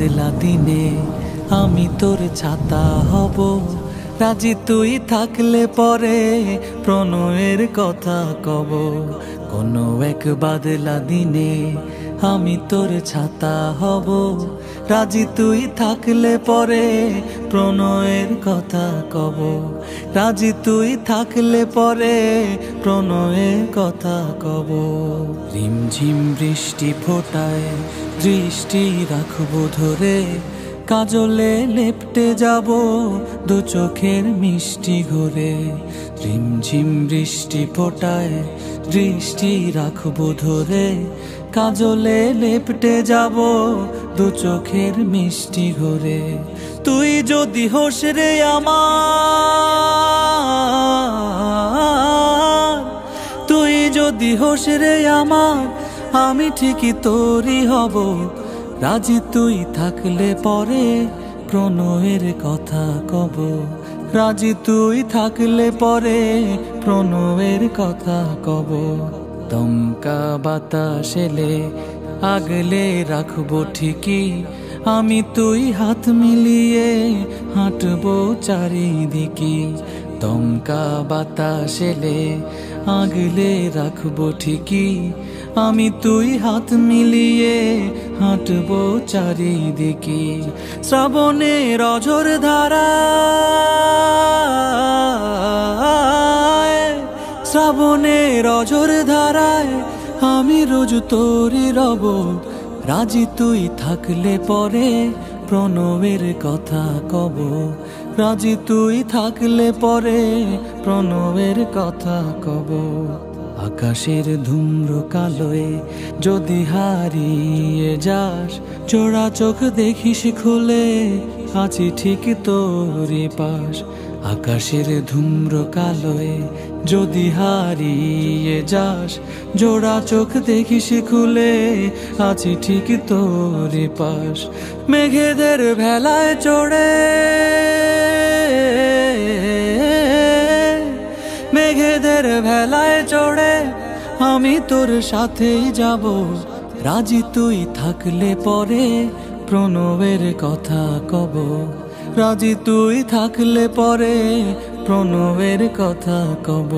বাদলা দিনে আমি তোর ছাতা হব, রাজি তুই থাকলে পরে প্রণয়ের কথা কব। কোনো এক বাদলা দিনে আমি তোর ছাতা হব, রাজি তুই থাকলে পরে প্রণয়ের কথা কব। রাজি তুই থাকলে পরে প্রণয়ের কথা কব। রিমঝিম বৃষ্টি ফোটায় দৃষ্টি রাখবো ধরে, কাজলে লেপটে যাব দু চোখের মিষ্টি ঘরে। রিমঝিম বৃষ্টি ফোটায় দৃষ্টি রাখবো ধরে, কাজলে লেপটে যাব দু চোখের মিষ্টি ঘরে। তুই যদি হোস রে আমার, তুই যদি হোস রে আমার, আমি ঠিকই তোরই হব। রাজি তুই থাকলে পরে প্রণয়ের কথা কব। রাজি তুই থাকলে পরে প্রণয়ের কথা কব। দমকা বাতাস এলে আগলে রাখবো ঠিকই, আমি তুই হাত মিলিয়ে হাঁটবো চারিদিকে। দমকা বাতাস এলে আগলে রাখবো ঠিকই, আমি তুই হাত মিলিয়ে হাঁটবো চারিদিকে। শ্রাবণের অঝোর ধারায়, শ্রাবণের অঝোর ধারায় আমি রোজ তোরই রব। রাজি তুই থাকলে পরে প্রণয়ের কথা কব। রাজি তুই থাকলে পরে প্রণয়ের কথা কব। আকাশের ধূম্র কালোয় যদি হারিয়ে যাস, চোরা চোখ দেখিস খুলে আছি ঠিক তোরই পাশ। আকাশের ধূম্র কালোয় যদি হারিয়ে যাস, জোড়া চোখ দেখিস খুলে আছি ঠিক তোরই পাশ। মেঘেদের ভেলায় চড়ে, মেঘেদের ভেলায় চড়ে আমি তোর সাথেই যাব। রাজি তুই থাকলে পরে প্রণয়ের কথা কব। রাজি তুই থাকলে পরে প্রণয়ের কথা কব।